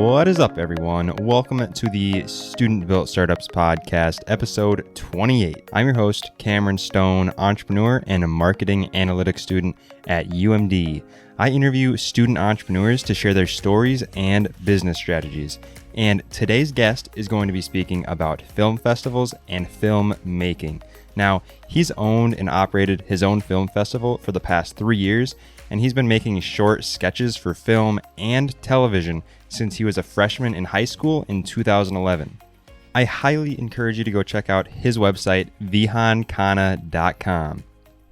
What is up, everyone? Welcome to the Student Built Startups Podcast, episode 28. I'm your host, Cameron Stone, entrepreneur and a marketing analytics student at UMD. I interview student entrepreneurs to share their stories and business strategies. And today's guest is going to be speaking about film festivals and film making. Now, he's owned and operated his own film festival for the past 3 years, and he's been making short sketches for film and television since he was a freshman in high school in 2011. I highly encourage you to go check out his website, vihankhanna.com.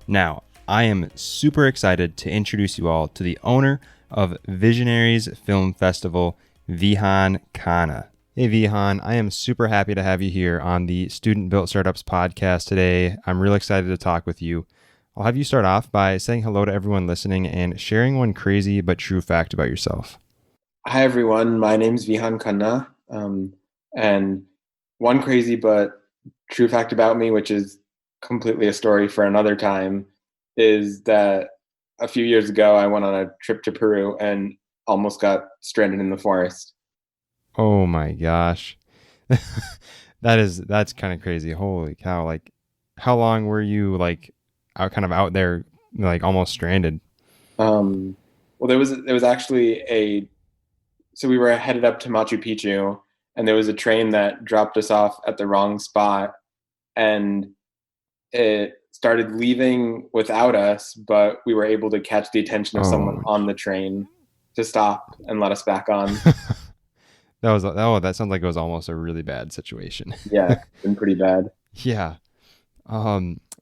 Now, I am super excited to introduce you all to the owner of Visionaries Film Festival, Vihan Khanna. Hey Vihan, I am super happy to have you here on the Student Built Startups podcast today. I'm really excited to talk with you. I'll have you start off by saying hello to everyone listening and sharing one crazy but true fact about yourself. Hi everyone, my name's Vihan Khanna, and one crazy but true fact about me, which is completely a story for another time, is that a few years ago I went on a trip to Peru and almost got stranded in the forest. Oh my gosh. That's kind of crazy. Holy cow. Like, how long were you out there, like almost stranded? Well, there was actually so we were headed up to Machu Picchu, and there was a train that dropped us off at the wrong spot, and it started leaving without us, but we were able to catch the attention of someone on the train to stop and let us back on. That sounds like it was almost a really bad situation. Yeah, it's been pretty bad. Yeah.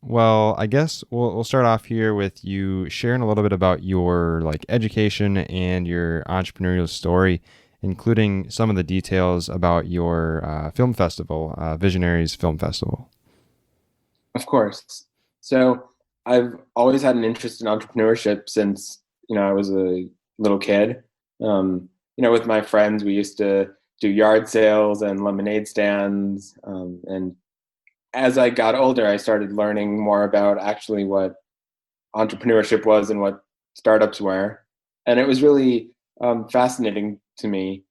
Well, I guess we'll start off here with you sharing a little bit about your education and your entrepreneurial story, including some of the details about your film festival, Visionaries Film Festival. Of course. So I've always had an interest in entrepreneurship since, I was a little kid. With my friends, we used to do yard sales and lemonade stands. And as I got older, I started learning more about actually what entrepreneurship was and what startups were. And it was really fascinating to me.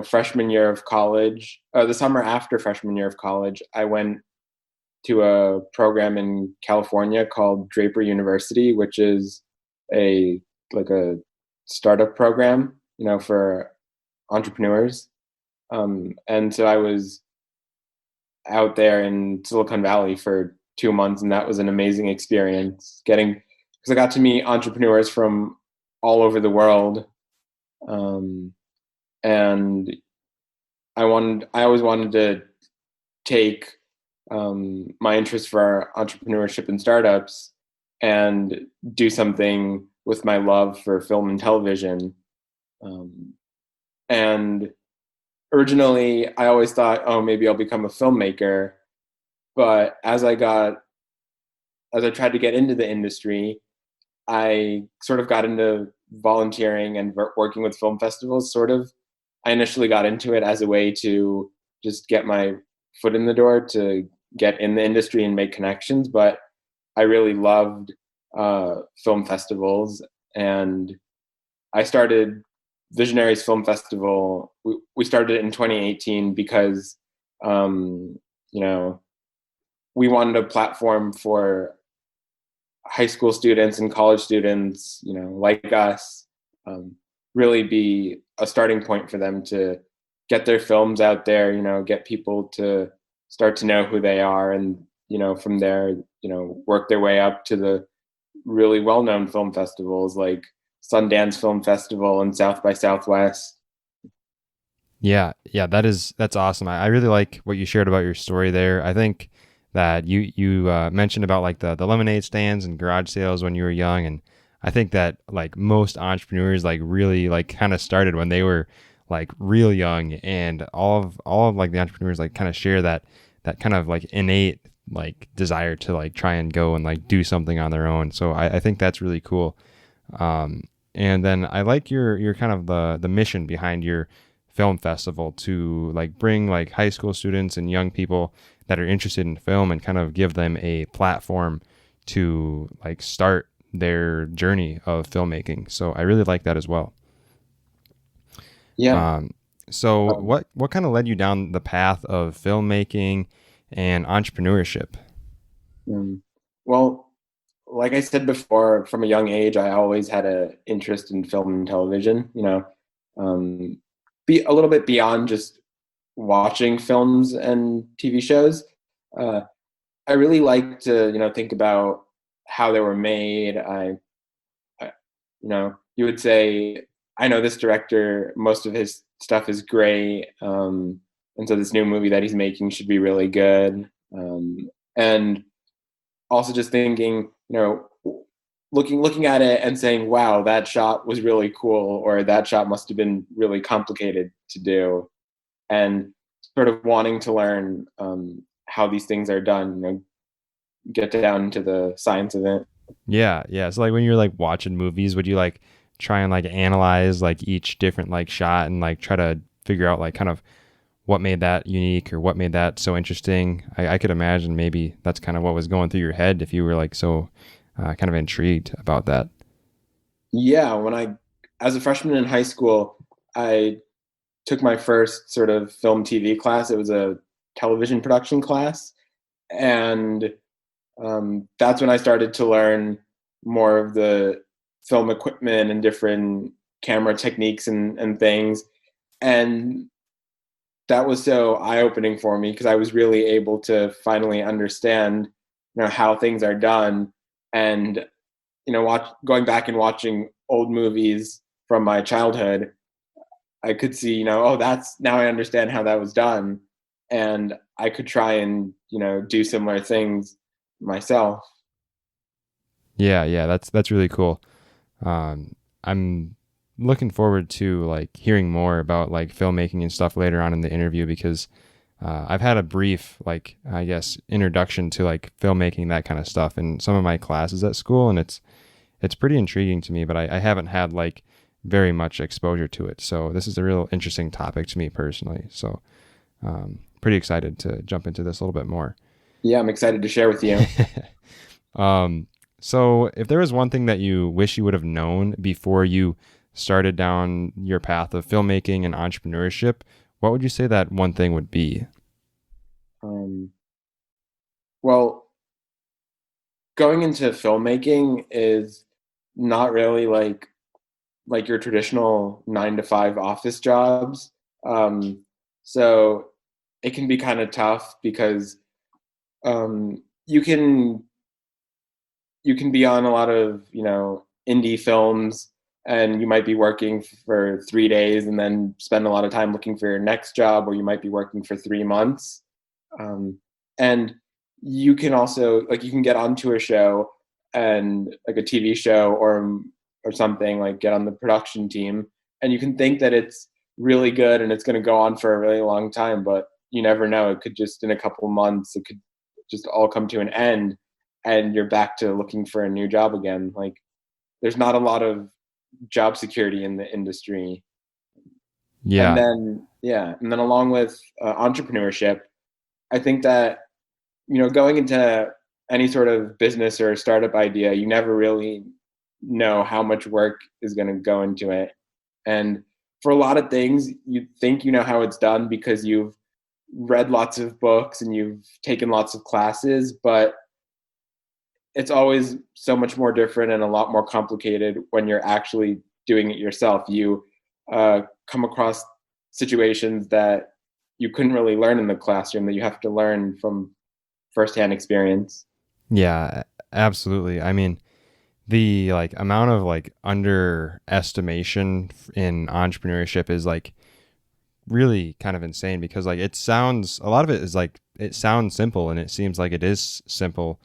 Freshman year of college, the summer after freshman year of college, I went to a program in California called Draper University, which is a startup program, for entrepreneurs. And so I was out there in Silicon Valley for 2 months, and that was an amazing experience because I got to meet entrepreneurs from all over the world. And I always wanted to take my interest for entrepreneurship and startups and do something with my love for film and television. And originally I always thought, maybe I'll become a filmmaker. But as I tried to get into the industry, I sort of got into volunteering and working with film festivals, sort of. I initially got into it as a way to just get my foot in the door to get in the industry and make connections. But I really loved film festivals, and I started Visionaries Film Festival. We started it in 2018 because, we wanted a platform for high school students and college students, like us, really be a starting point for them to get their films out there, get people to start to know who they are, and, from there, work their way up to the really well-known film festivals like Sundance Film Festival and South by Southwest. Yeah, that's awesome. I really like what you shared about your story there. I think that you mentioned about the lemonade stands and garage sales when you were young, and I think that most entrepreneurs really kind of started when they were real young, and all of the entrepreneurs kind of share that kind of innate desire to try and go and do something on their own. So I think that's really cool. And then I like your kind of the mission behind your film festival to bring high school students and young people that are interested in film and kind of give them a platform to start their journey of filmmaking. So I really like that as well. Yeah. So Um, what kind of led you down the path of filmmaking and entrepreneurship? mm, well, like I said before, from a young age, I always had an interest in film and television. Um, be a little bit beyond just watching films and TV shows. Uh, I really like to, think about how they were made. I you would say, I know this director, most of his stuff is great, and so this new movie that he's making should be really good. And also just thinking, looking at it and saying, "Wow, that shot was really cool," or "That shot must have been really complicated to do," and sort of wanting to learn how these things are done. Get down into the science of it. Yeah, yeah. So like when you're like watching movies, would you like try and like analyze like each different like shot and like try to figure out like kind of what made that unique or what made that so interesting? I could imagine maybe that's kind of what was going through your head if you were like so kind of intrigued about that. Yeah, as a freshman in high school, I took my first sort of film TV class. It was a television production class, and that's when I started to learn more of the film equipment and different camera techniques and things. And that was so eye-opening for me because I was really able to finally understand, how things are done. And going back and watching old movies from my childhood, I could see, oh, that's now I understand how that was done, and I could try and do similar things myself. Yeah, yeah, that's really cool. I'm looking forward to like hearing more about like filmmaking and stuff later on in the interview because I've had a brief like I guess introduction to like filmmaking that kind of stuff in some of my classes at school, and it's pretty intriguing to me, but I haven't had like very much exposure to it. So this is a real interesting topic to me personally. So pretty excited to jump into this a little bit more. Yeah, I'm excited to share with you. um, so if there was one thing that you wish you would have known before you started down your path of filmmaking and entrepreneurship, what would you say that one thing would be? Um, well, going into filmmaking is not really like your traditional 9 to 5 office jobs. So it can be kind of tough because um, you can you can be on a lot of indie films, and you might be working for 3 days and then spend a lot of time looking for your next job, or you might be working for 3 months. Um, and you can also, like, you can get onto a show, and like a TV show or something, like get on the production team, and you can think that it's really good and it's going to go on for a really long time, but you never know, it could just, in a couple of months, it could just all come to an end, and you're back to looking for a new job again. Like, there's not a lot of job security in the industry. And Yeah. then, yeah, and then along with entrepreneurship, I think that, going into any sort of business or startup idea, you never really know how much work is going to go into it. And for a lot of things, you think you know how it's done because you've read lots of books and you've taken lots of classes, but it's always so much more different and a lot more complicated when you're actually doing it yourself. You come across situations that you couldn't really learn in the classroom, that you have to learn from firsthand experience. Yeah, absolutely. I mean, the like amount of like underestimation in entrepreneurship is like really kind of insane because like it sounds a lot of it is like it sounds simple and it seems like it is simple.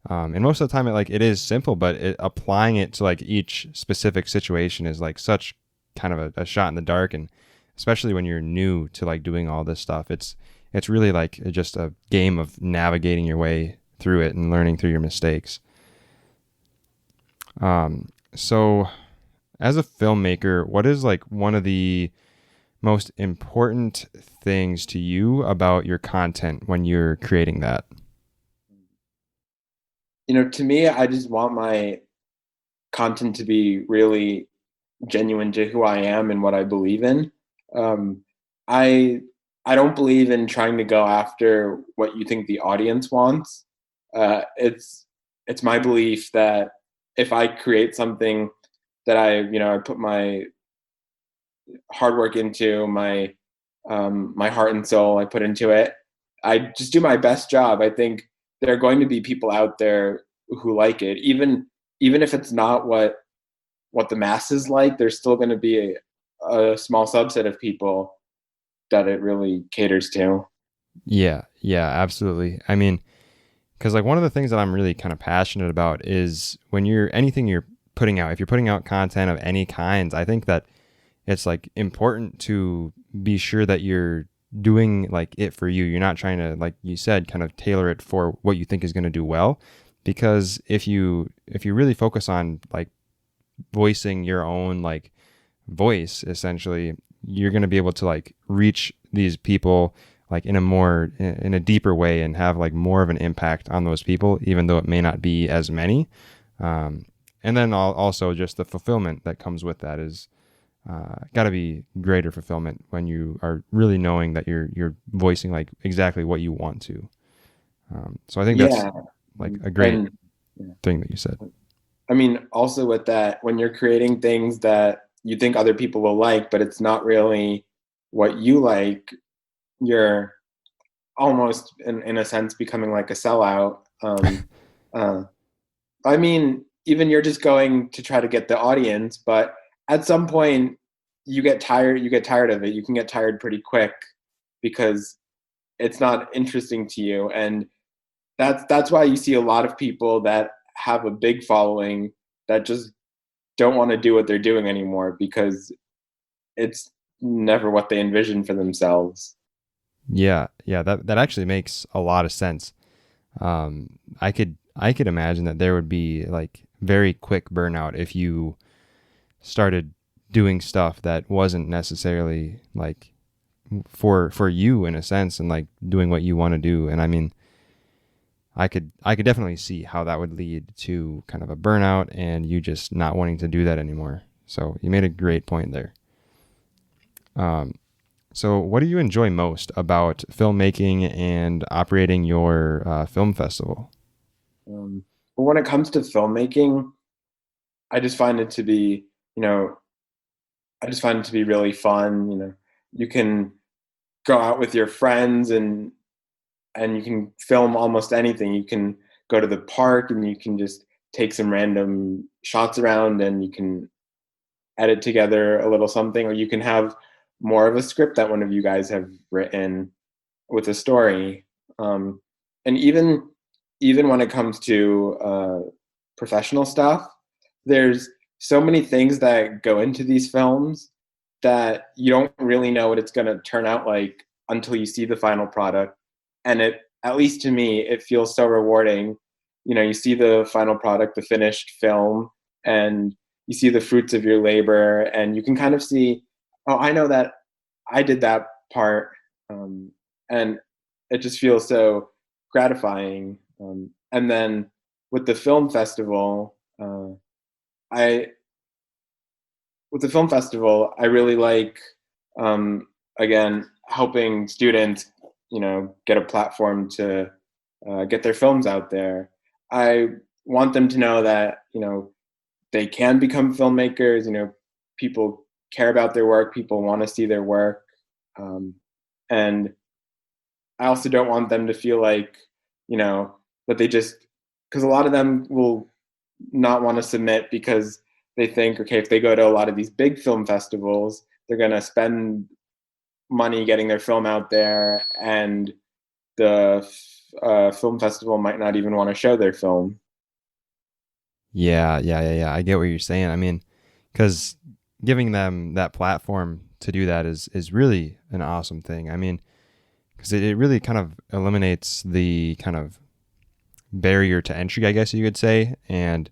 And most of the time it is simple, but applying it to like each specific situation is like such kind of a shot in the dark, and especially when you're new to like doing all this stuff, it's really like just a game of navigating your way through it and learning through your mistakes. So as a filmmaker, what is like one of the most important things to you about your content when you're creating that? To me, I just want my content to be really genuine to who I am and what I believe in. Um, I I don't believe in trying to go after what you think the audience wants. It's my belief that if I create something that I put my hard work into, my heart and soul I put into it, I just do my best job. I think there are going to be people out there who like it, even if it's not what the masses like. There's still going to be a small subset of people that it really caters to. Yeah, yeah, absolutely. I mean, because like one of the things that I'm really kind of passionate about is when you're anything you're putting out, if you're putting out content of any kinds, I think that it's like important to be sure that you're doing like it for you. You're not trying to, like you said, kind of tailor it for what you think is going to do well. Because if you really focus on like voicing your own like voice, essentially, you're going to be able to like reach these people like in a deeper way and have like more of an impact on those people, even though it may not be as many. And then also just the fulfillment that comes with that is got to be greater fulfillment when you are really knowing that you're voicing like exactly what you want to. So I think that's Yeah, like a great and yeah. thing that you said. I mean, also with that, when you're creating things that you think other people will like, but it's not really what you like, you're almost, in a sense, becoming like a sellout. Uh, I mean, even you're just going to try to get the audience, but at some point, you get tired. You get tired of it. You can get tired pretty quick because it's not interesting to you, and that's why you see a lot of people that have a big following that just don't want to do what they're doing anymore because it's never what they envisioned for themselves. Yeah, yeah, that actually makes a lot of sense. I could imagine that there would be like very quick burnout if you started doing stuff that wasn't necessarily like for you in a sense and like doing what you want to do. And I mean, I could definitely see how that would lead to kind of a burnout and you just not wanting to do that anymore. So you made a great point there. Um, so what do you enjoy most about filmmaking and operating your film festival? But when it comes to filmmaking, I just find it to be, you know, I just find it to be really fun. You can go out with your friends and you can film almost anything. You can go to the park and you can just take some random shots around and you can edit together a little something, or you can have more of a script that one of you guys have written with a story. And even when it comes to professional stuff, there's so many things that go into these films that you don't really know what it's going to turn out like until you see the final product. And it, at least to me, it feels so rewarding. You see the final product, the finished film, and you see the fruits of your labor, and you can kind of see, oh, I know that I did that part. And it just feels so gratifying. And then with the film festival, I with the film festival, I really like, again, helping students, get a platform to get their films out there. I want them to know that they can become filmmakers. People care about their work. People want to see their work, and I also don't want them to feel like, you know, that they just, because a lot of them will not want to submit because they think, okay, if they go to a lot of these big film festivals, they're going to spend money getting their film out there, and the film festival might not even want to show their film. Yeah, yeah, yeah, yeah. I get what you're saying. I mean, because giving them that platform to do that is really an awesome thing. I mean, because it really kind of eliminates the kind of barrier to entry, I guess you could say, and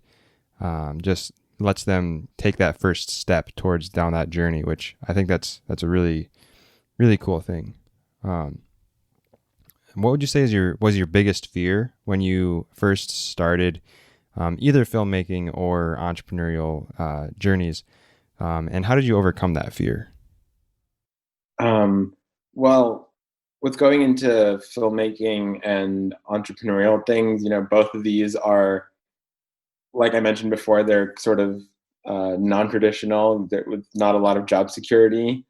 just lets them take that first step towards down that journey, which I think that's a really cool thing. Um, what would you say was your biggest fear when you first started either filmmaking or entrepreneurial journeys, and how did you overcome that fear? Well, with going into filmmaking and entrepreneurial things, both of these are, like I mentioned before, they're sort of non-traditional, with not a lot of job security.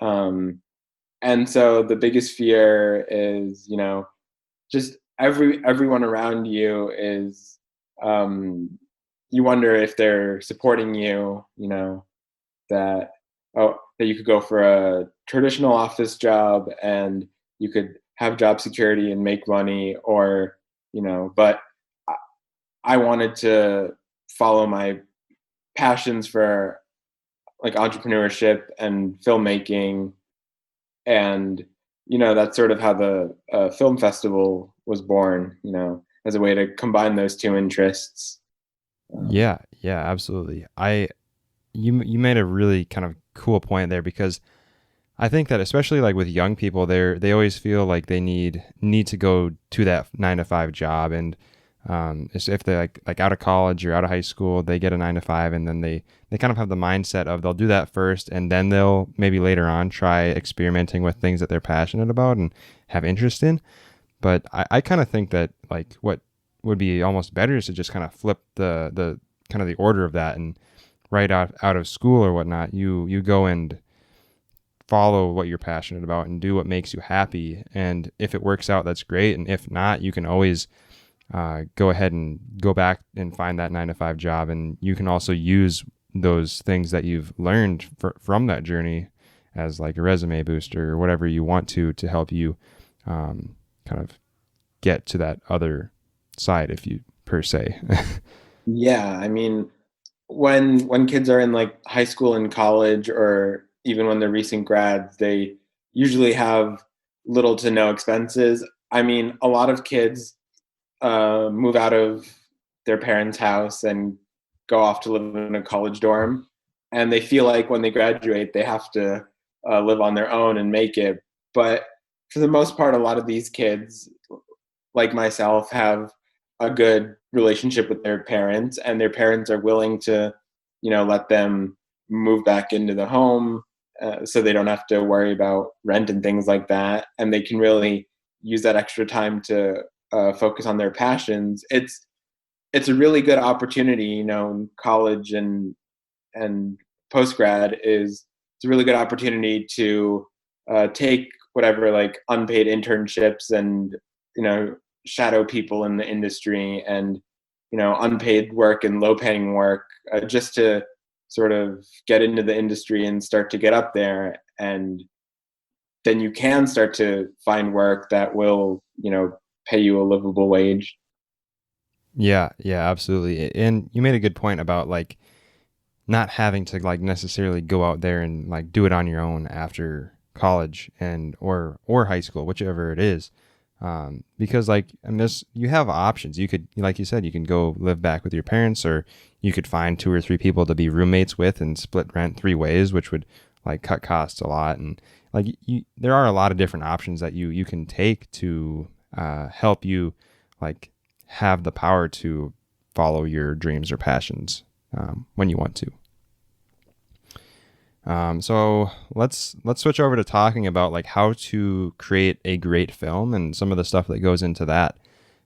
Um, and so the biggest fear is, just everyone around you is, um, you wonder if they're supporting you, that that you could go for a traditional office job and you could have job security and make money, or but I I wanted to follow my passions for like entrepreneurship and filmmaking, and that's sort of how the film festival was born, as a way to combine those two interests. um, Yeah, yeah, absolutely. You made a really kind of cool point there because I think that especially like with young people, they always feel like they need to go to that 9 to 5 job, and if they're like out of college or out of high school, they get a 9 to 5, and then they kind of have the mindset of they'll do that first, and then they'll maybe later on try experimenting with things that they're passionate about and have interest in. But I kind of think that like what would be almost better is to just kind of flip the kind of the order of that, and right out of school or whatnot, you go and follow what you're passionate about and do what makes you happy. And if it works out, that's great. And if not, you can always go ahead and go back and find that 9 to 5 job. And you can also use those things that you've learned from that journey as like a resume booster or whatever you want to help you kind of get to that other side, if you per se. yeah, I mean, when kids are in like high school and college, or even when they're recent grads, they usually have little to no expenses. I mean, a lot of kids move out of their parents' house and go off to live in a college dorm, and they feel like when they graduate, they have to live on their own and make it. But for the most part, a lot of these kids, like myself, have a good relationship with their parents, and their parents are willing to, let them move back into the home, so they don't have to worry about rent and things like that, and they can really use that extra time to focus on their passions. It's a really good opportunity, in college and post grad, is it's a really good opportunity to take whatever like unpaid internships and shadow people in the industry, and unpaid work and low paying work, just to sort of get into the industry and start to get up there, and then you can start to find work that will pay you a livable wage. Yeah, yeah, absolutely. And you made a good point about like not having to like necessarily go out there and like do it on your own after college and or high school, whichever it is. Because like and this you have options. You could, like you said, you can go live back with your parents, or you could find 2 or 3 people to be roommates with and split rent 3 ways, which would like cut costs a lot. And like there are a lot of different options that you can take to help you like have the power to follow your dreams or passions when you want to. So let's switch over to talking about like how to create a great film and some of the stuff that goes into that.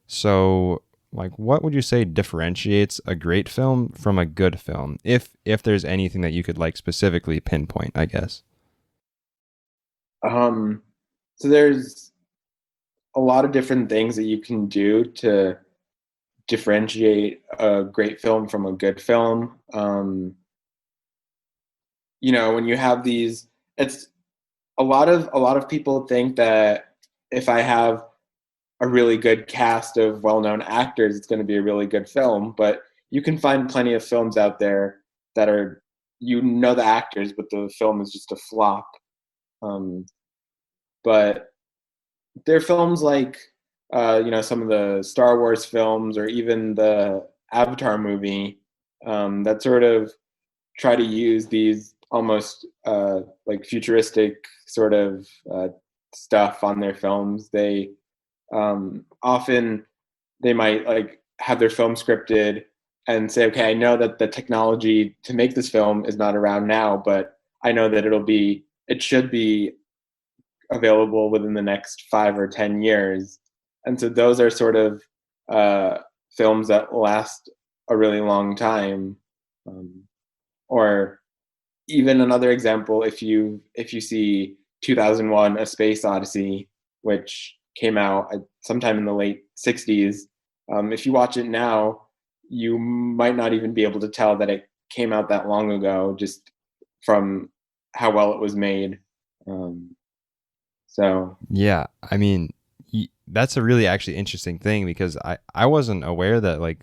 So like what would you say differentiates a great film from a good film? If there's anything that you could like specifically pinpoint, I guess. um, so there's a lot of different things that you can do to differentiate a great film from a good film. When you have these, it's a lot of people think that if I have a really good cast of well-known actors, it's going to be a really good film. But you can find plenty of films out there that are, the actors, but the film is just a flop. Um, but there are films like, some of the Star Wars films, or even the Avatar movie, that sort of try to use these almost like futuristic sort of stuff on their films. They often they might like have their film scripted and say, okay, I know that the technology to make this film is not around now, but I know that it should be available within the next 5 or 10 years. And so those are sort of films that last a really long time. Um, or even another example, if you see 2001: A Space Odyssey, which came out sometime in the late 60s, if you watch it now, you might not even be able to tell that it came out that long ago, just from how well it was made. Um, so Yeah, I mean, that's a really actually interesting thing because I wasn't aware that like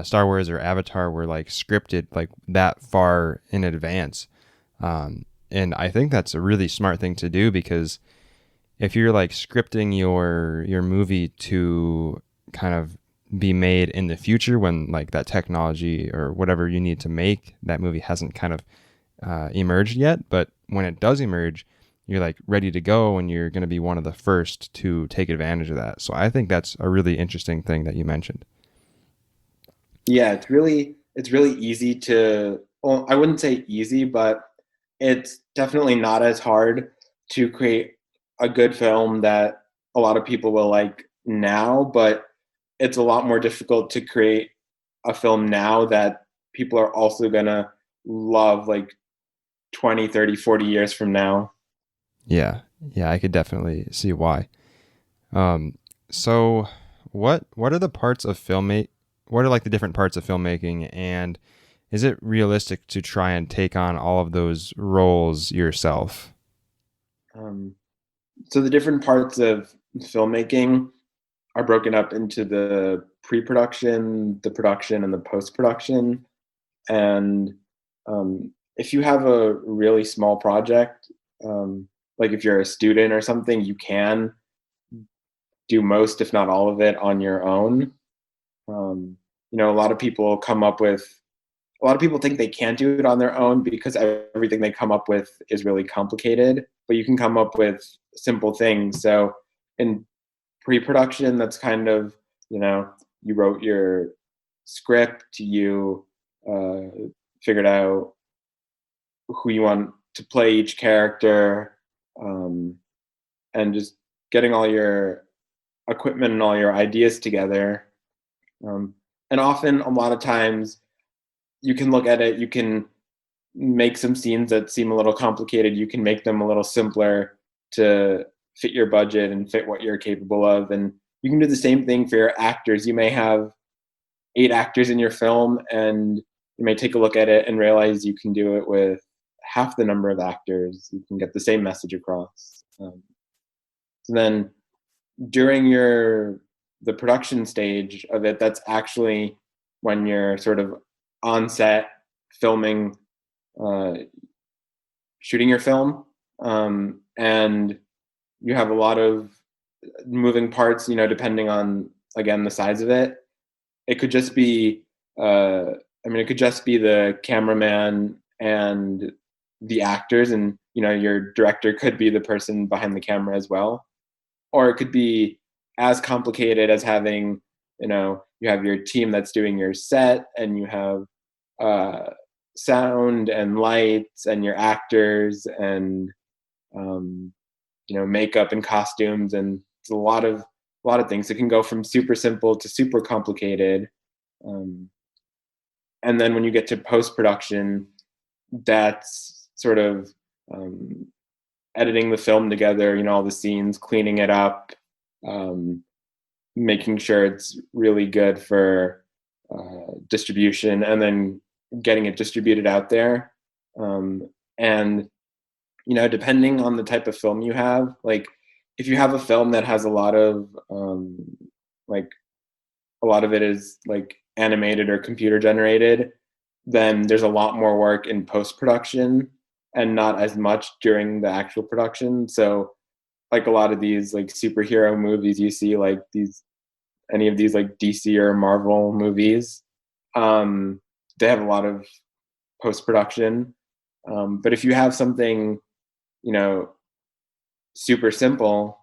Star Wars or Avatar were like scripted like that far in advance. And I think that's a really smart thing to do because if you're like scripting your movie to kind of be made in the future when like that technology or whatever you need to make that movie hasn't kind of emerged yet, but when it does emerge, you're like ready to go and you're going to be one of the first to take advantage of that. So I think that's a really interesting thing that you mentioned. yeah, it's really easy to, well, I wouldn't say easy, but it's definitely not as hard to create a good film that a lot of people will like now, but it's a lot more difficult to create a film now that people are also gonna love like 20, 30, 40 years from now. Yeah. Yeah, I could definitely see why. Um, so what are the parts of filmmate what are like the different parts of filmmaking, and is it realistic to try and take on all of those roles yourself? Um, so the different parts of filmmaking are broken up into the pre-production, the production, and the post-production. And if you have a really small project, like if you're a student or something, you can do most, if not all of it, on your own. You know, a lot of people think they can't do it on their own because everything they come up with is really complicated, but you can come up with simple things. So in pre-production, that's kind of, you know, you wrote your script, you figured out who you want to play each character, um, and just getting all your equipment and all your ideas together. Um, and often, a lot of times, you can look at it, you can make some scenes that seem a little complicated, you can make them a little simpler to fit your budget and fit what you're capable of. And you can do the same thing for your actors. You may have 8 actors in your film, and you may take a look at it and realize you can do it with half the number of actors. You can get the same message across. So then, during the production stage of it, that's actually when you're sort of on set filming, uh, shooting your film, and you have a lot of moving parts. You know, depending on, again, the size of it. It could just be, it could just be the cameraman and the actors, and you know, your director could be the person behind the camera as well. Or it could be as complicated as having, you know, you have your team that's doing your set, and you have uh, sound and lights, and your actors, and um, you know, makeup and costumes, and it's a lot of things. It can go from super simple to super complicated. Um, and then when you get to post production, that's sort of um, editing the film together. You know, all the scenes, cleaning it up, um, making sure it's really good for distribution, and then getting it distributed out there. And you know, depending on the type of film you have, like if you have a film that has like a lot of it is like animated or computer generated, then there's a lot more work in post production and not as much during the actual production. So like a lot of these like superhero movies you see, like these any of these like DC or Marvel movies, they have a lot of post production. But if you have something, you know, super simple,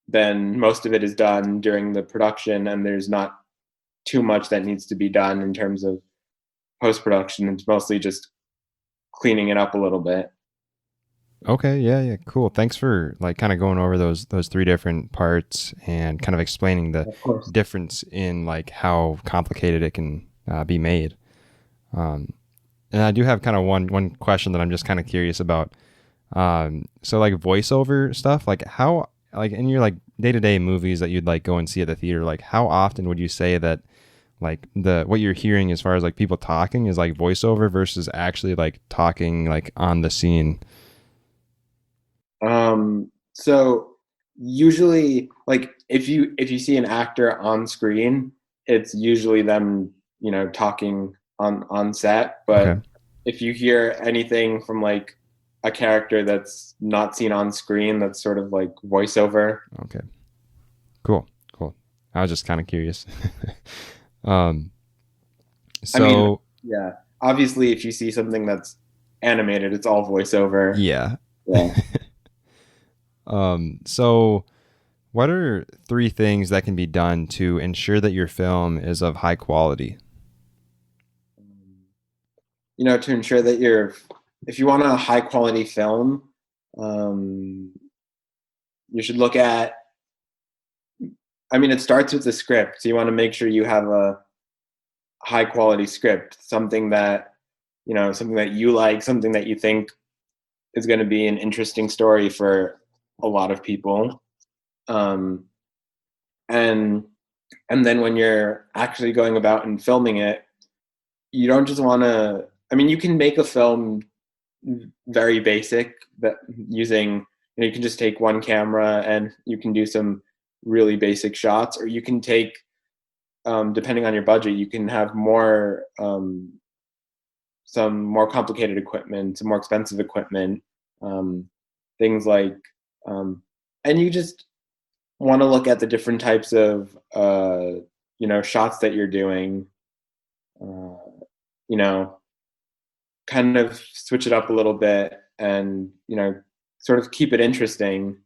then most of it is done during the production, and there's not too much that needs to be done in terms of post production. It's mostly just cleaning it up a little bit. Okay, yeah, yeah, cool. Thanks for like kind of going over those three different parts and kind of explaining the Of course. difference in like how complicated it can be made. Um, and I do have kind of one question that I'm just kind of curious about. So like voiceover stuff, like how like in your like day to day movies that you'd like go and see at the theater, like how often would you say that like the what you're hearing as far as like people talking is like voiceover versus actually like talking like on the scene? So usually, like if you see an actor on screen, it's usually them, you know, talking on set. Okay. But if you hear anything from like a character that's not seen on screen, that's sort of like voiceover. Okay. Cool. Cool. I was just kind of curious. um, I mean, so yeah, obviously, if you see something that's animated, it's all voiceover. yeah. Yeah. So what are three things that can be done to ensure that your film is of high quality? You know, to ensure that if you want a high quality film, um, you should look at, I mean, it starts with the script. So you want to make sure you have a high quality script, something that, you know, something that you like, something that you think is going to be an interesting story for a lot of people. Um, and and then when you're actually going about and filming it, you don't just want to, I mean, you can make a film very basic that using, you know, you can just take one camera and you can do some really basic shots, or you can take, depending on your budget, you can have more, some more complicated equipment, some more expensive equipment, um, things like, um, and you just want to look at the different types of, you know, shots that you're doing, uh, you know, kind of switch it up a little bit and, you know, sort of keep it interesting.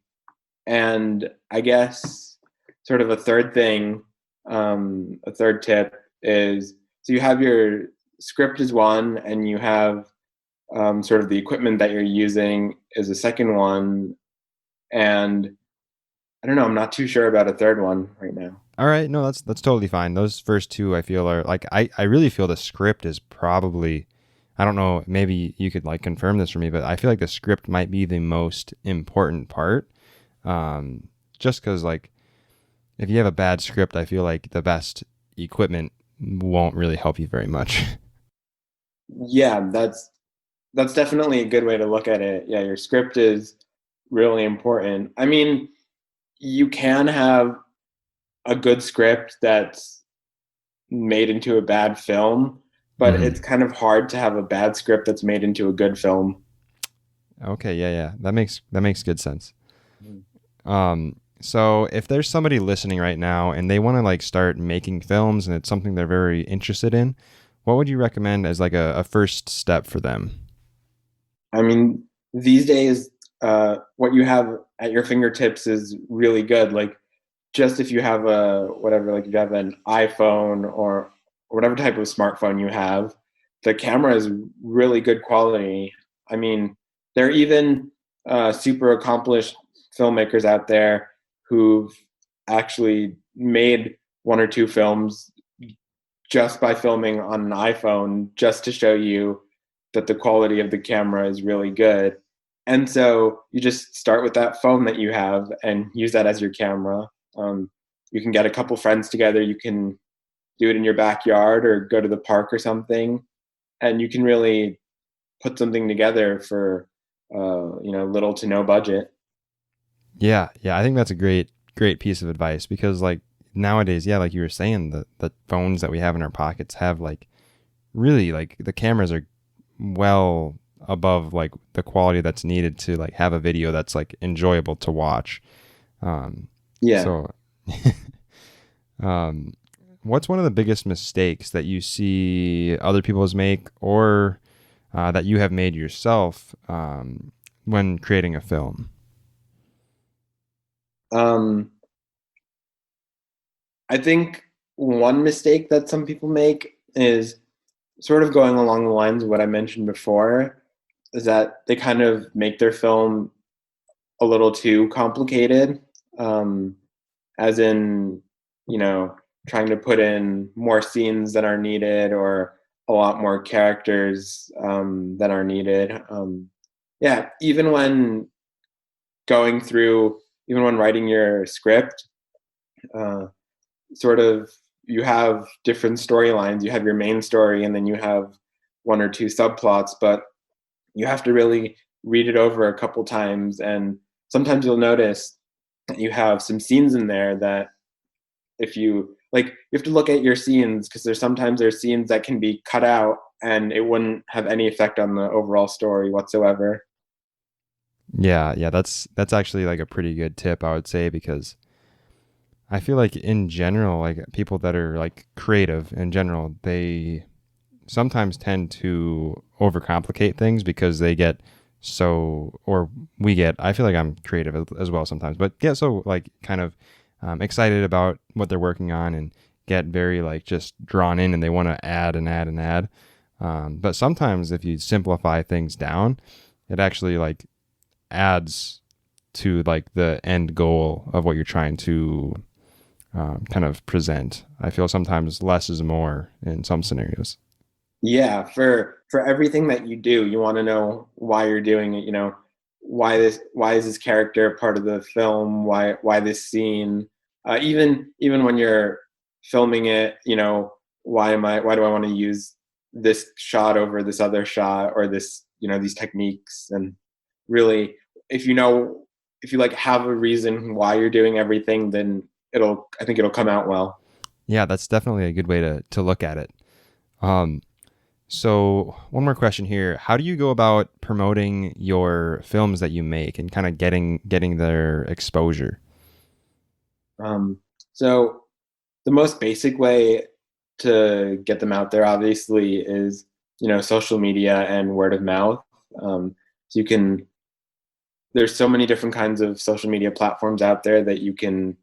And I guess sort of a third thing, a third tip is, so you have your script is one, and you have, sort of the equipment that you're using is a second one. And I don't know, I'm not too sure about a third one right now. All right, no, that's totally fine. Those first two I feel are like I really feel the script is probably I don't know, maybe you could like confirm this for me, but I feel like the script might be the most important part. Um, just because like if you have a bad script, I feel like the best equipment won't really help you very much. Yeah, that's definitely a good way to look at it. Yeah, your script is really important. I mean, you can have a good script that's made into a bad film, but it's hmm kind of hard to have a bad script that's made into a good film. Okay, yeah, yeah, that makes good sense. So if there's somebody listening right now and they want to like start making films and it's something they're very interested in, what would you recommend as like a first step for them? I mean, these days, what you have at your fingertips is really good. Like, just if you have a whatever, like if you have an iPhone or whatever type of smartphone you have, the camera is really good quality. I mean, there are even super accomplished filmmakers out there who've actually made one or two films just by filming on an iPhone, just to show you that the quality of the camera is really good. And so you just start with that phone that you have and use that as your camera. Um, you can get a couple friends together. You can do it in your backyard or go to the park or something, and you can really put something together for, you know, little to no budget. Yeah, yeah, I think that's a great piece of advice because like nowadays, yeah, like you were saying, the phones that we have in our pockets have like really like the cameras are well above like the quality that's needed to like have a video that's like enjoyable to watch. Um, Yeah. so Um, what's one of the biggest mistakes that you see other people's make or that you have made yourself when creating a film? Um, I think one mistake that some people make is sort of going along the lines of what I mentioned before. is that they kind of make their film a little too complicated, um, as in, you know, trying to put in more scenes than are needed or a lot more characters than are needed. Yeah, going through, even when writing your script, uh, sort of you have different storylines. You have your main story, and then you have one or two subplots, but you have to really read it over a couple times. And sometimes you'll notice that you have some scenes in there that, if you like, you have to look at your scenes, because there's scenes that can be cut out and it wouldn't have any effect on the overall story whatsoever. Yeah, yeah, that's actually like a pretty good tip, I would say, because I feel like in general, like people that are like creative in general, they sometimes tend to overcomplicate things because they get so, or we get, I feel like I'm creative as well sometimes, but get so like kind of excited about what they're working on and get very like just drawn in and they want to add and add and add. But sometimes if you simplify things down, it actually like adds to like the end goal of what you're trying to kind of present. I feel sometimes less is more in some scenarios. Yeah, for everything that you do, you want to know why you're doing it. You know, why is this character part of the film? Why this scene? Even when you're filming it, you know, why do I want to use this shot over this other shot, or this, you know, these techniques? And really, if you know, if you like have a reason why you're doing everything, then I think it'll come out well. Yeah, that's definitely a good way to look at it. Um, so one more question here: how do you go about promoting your films that you make and kind of getting their exposure? Um, so the most basic way to get them out there, obviously, is, you know, social media and word of mouth. So you can there's so many different kinds of social media platforms out there that you can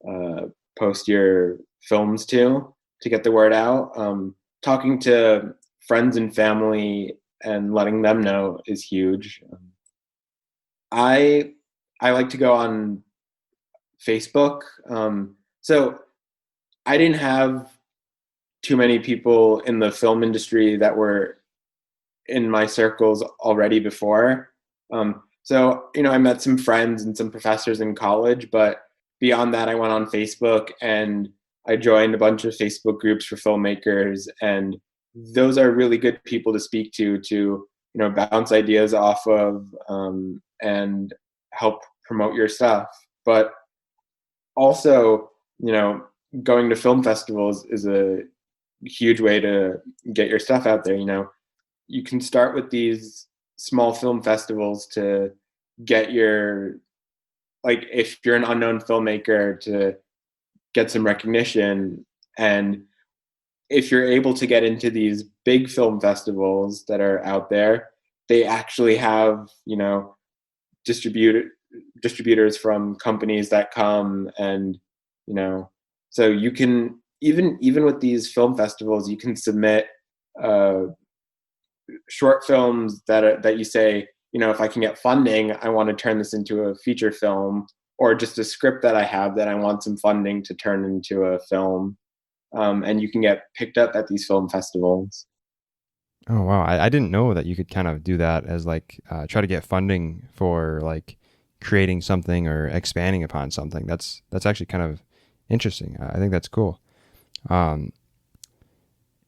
uh, post your films to get the word out. Talking to friends and family and letting them know is huge. I I like to go on Facebook. So I didn't have too many people in the film industry that were in my circles already before. So, you know, I met some friends and some professors in college, but beyond that, I went on Facebook and I joined a bunch of Facebook groups for filmmakers. And those are really good people to speak to, you know, bounce ideas off of, and help promote your stuff. But also, you know, going to film festivals is a huge way to get your stuff out there. You know, you can start with these small film festivals to get your, like, if you're an unknown filmmaker, to get some recognition. And if you're able to get into these big film festivals that are out there, they actually have, you know, distribute distributors from companies that come. And, you know, so you can, even with these film festivals, you can submit uh, short films that you say, you know, if I can get funding, I want to turn this into a feature film, or just a script that I have that I want some funding to turn into a film. And you can get picked up at these film festivals. Oh wow, I didn't know that you could kind of do that as like try to get funding for like creating something or expanding upon something. That's actually kind of interesting. I think that's cool. Um,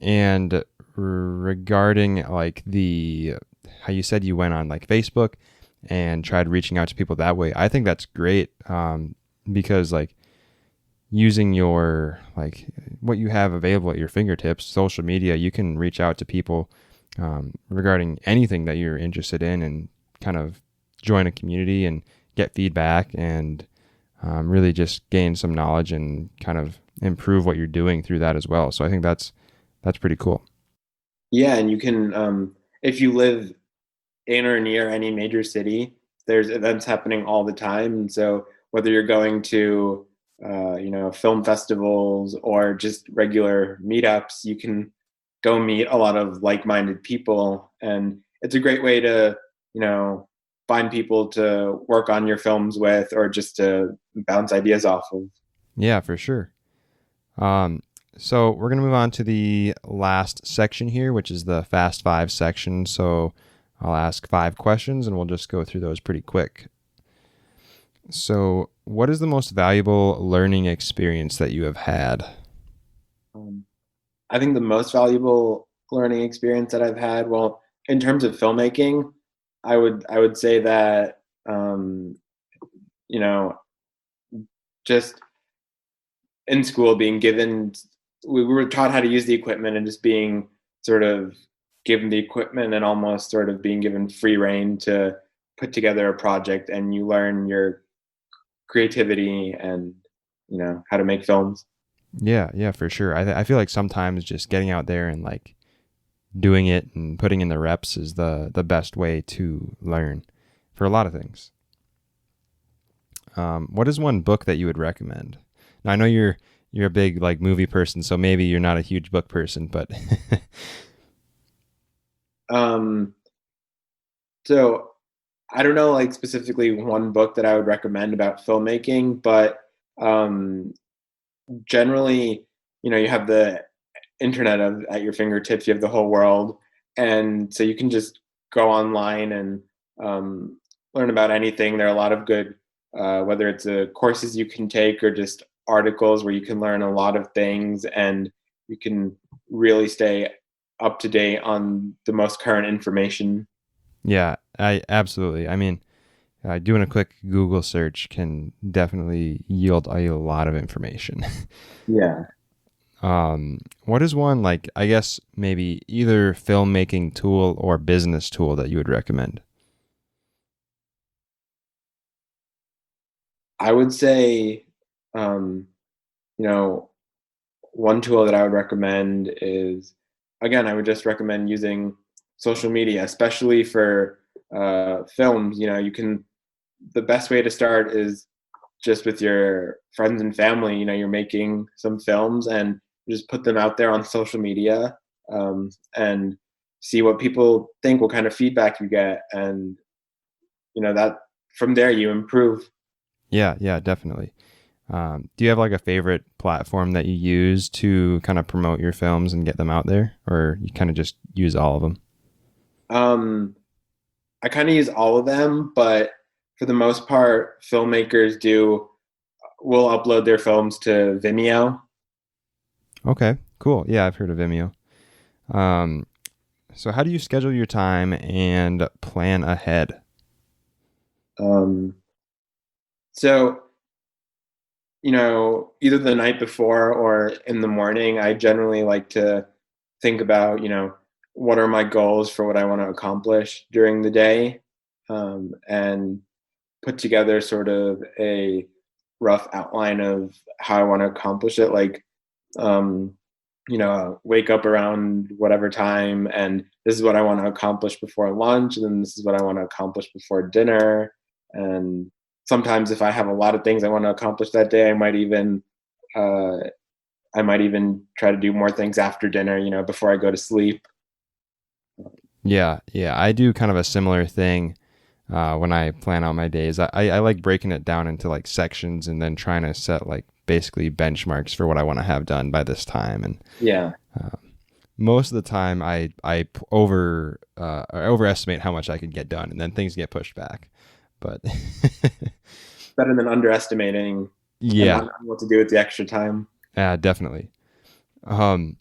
and regarding like the how you said you went on like Facebook and tried reaching out to people that way, I think that's great. Because like using your like what you have available at your fingertips, social media, you can reach out to people regarding anything that you're interested in and kind of join a community and get feedback and really just gain some knowledge and kind of improve what you're doing through that as well. So I think that's pretty cool. Yeah, and you can, if you live in or near any major city, there's events happening all the time. And so whether you're going to, you know, film festivals or just regular meetups, you can go meet a lot of like-minded people. And it's a great way to you know, find people to work on your films with, or just to bounce ideas off of. Yeah, for sure. Um, so we're going to move on to the last section here, which is the Fast Five section. So I'll ask 5 questions and we'll just go through those pretty quick. So, what is the most valuable learning experience that you have had? Um, I think the most valuable learning experience that I've had, well, in terms of filmmaking, I would say that you know, just in school being given, we were taught how to use the equipment, and just being sort of given the equipment and almost sort of being given free reign to put together a project, and you learn your creativity and how to make films. Yeah, yeah, for sure. I feel like sometimes just getting out there and like doing it and putting in the reps is the best way to learn for a lot of things. What is one book that you would recommend? Now I know you're a big like movie person, so maybe you're not a huge book person, but um so I don't know, like, specifically one book that I would recommend about filmmaking, but um generally, you have the internet at your fingertips. You have the whole world, and so you can just go online and um, learn about anything. There are a lot of good, whether it's courses you can take, or just articles where you can learn a lot of things, and you can really stay up to date on the most current information. yeah, I absolutely. I mean, doing a quick Google search can definitely yield a lot of information. Yeah. What is one, like, I guess maybe either filmmaking tool or business tool that you would recommend? I would say, um, you know, one tool that I would recommend is, again, I would just recommend using social media, especially for films. The best way to start is just with your friends and family. You're making some films, and just put them out there on social media, and see what people think, what kind of feedback you get, and that from there you improve. Yeah, yeah, definitely. Do you have like a favorite platform that you use to kind of promote your films and get them out there, or you kind of just use all of them? Um, I kind of use all of them, but for the most part, filmmakers do will upload their films to Vimeo. Okay, cool. Yeah, I've heard of Vimeo. Um, so how do you schedule your time and plan ahead? Um, so either the night before or in the morning, I generally like to think about, what are my goals for what I want to accomplish during the day, and put together sort of a rough outline of how I want to accomplish it. Like, um, wake up around whatever time, and this is what I want to accomplish before lunch, and then this is what I want to accomplish before dinner. And sometimes, if I have a lot of things I want to accomplish that day, uh, I might even try to do more things after dinner, before I go to sleep. Yeah, yeah, I do kind of a similar thing when I plan out my days. I like breaking it down into like sections and then trying to set like basically benchmarks for what I want to have done by this time. And Yeah, most of the time, I overestimate how much I could get done, and then things get pushed back. But better than underestimating and not yeah, knowing what to do with the extra time. definitely. Um,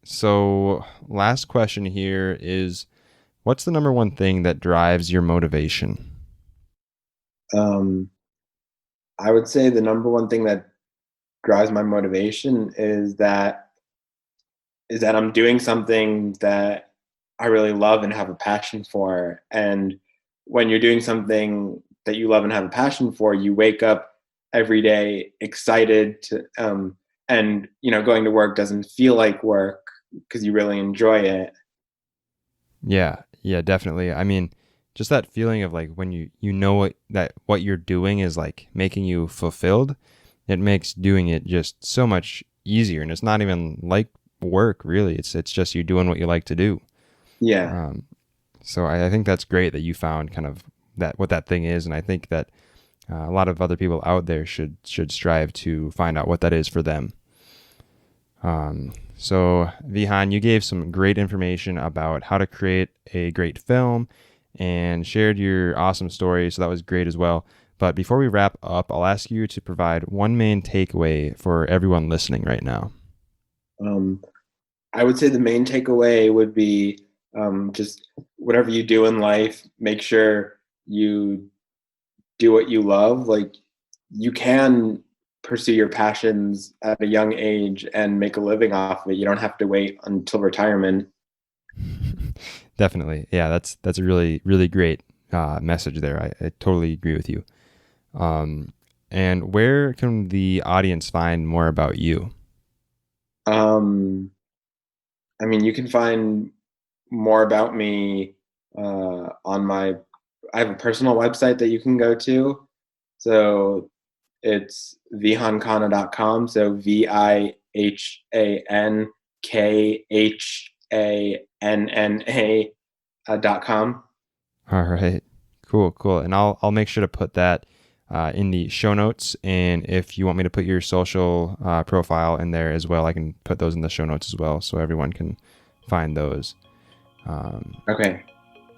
so last question here is, what's the number one thing that drives your motivation? Um, I would say the number one thing that drives my motivation is that I'm doing something that I really love and have a passion for. And when you're doing something that you love and have a passion for, you wake up every day excited and going to work doesn't feel like work because you really enjoy it. Yeah, yeah, definitely. I mean, just that feeling of like when you know what you're doing is like making you fulfilled, it makes doing it just so much easier, and it's not even like work really. It's just you doing what you like to do. Yeah. Um, So I think that's great that you found kind of that what that thing is, and I think that a lot of other people out there should strive to find out what that is for them. So Vihan, you gave some great information about how to create a great film and shared your awesome story. So that was great as well. But before we wrap up, I'll ask you to provide one main takeaway for everyone listening right now. I would say the main takeaway would be just whatever you do in life, make sure you do what you love. Like, you can pursue your passions at a young age and make a living off of it. You don't have to wait until retirement. Definitely. Yeah, that's a really, really great message there. I totally agree with you. And where can the audience find more about you? I mean, you can find more about me on I have a personal website that you can go to. So it's vihankhanna.com. So VIHANKHANNA.com. All right. Cool. And I'll make sure to put that in the show notes. And if you want me to put your social profile in there as well, I can put those in the show notes as well, so everyone can find those. Okay.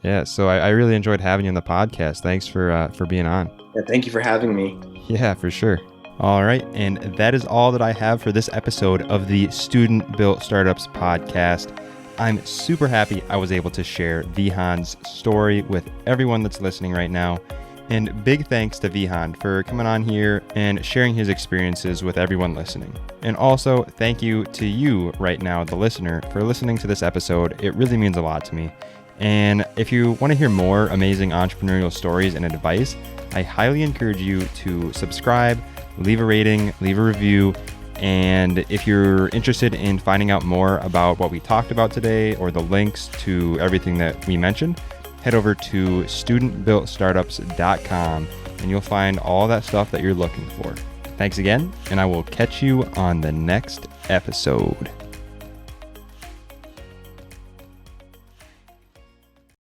Yeah. So I really enjoyed having you on the podcast. Thanks for being on. Yeah, thank you for having me. Yeah, for sure. All right. And that is all that I have for this episode of the Student Built Startups podcast. I'm super happy I was able to share Vihan's story with everyone that's listening right now. And big thanks to Vihan for coming on here and sharing his experiences with everyone listening. And also, thank you to you right now, the listener, for listening to this episode. It really means a lot to me. And if you want to hear more amazing entrepreneurial stories and advice, I highly encourage you to subscribe, leave a rating, leave a review. And if you're interested in finding out more about what we talked about today or the links to everything that we mentioned, head over to studentbuiltstartups.com and you'll find all that stuff that you're looking for. Thanks again, and I will catch you on the next episode.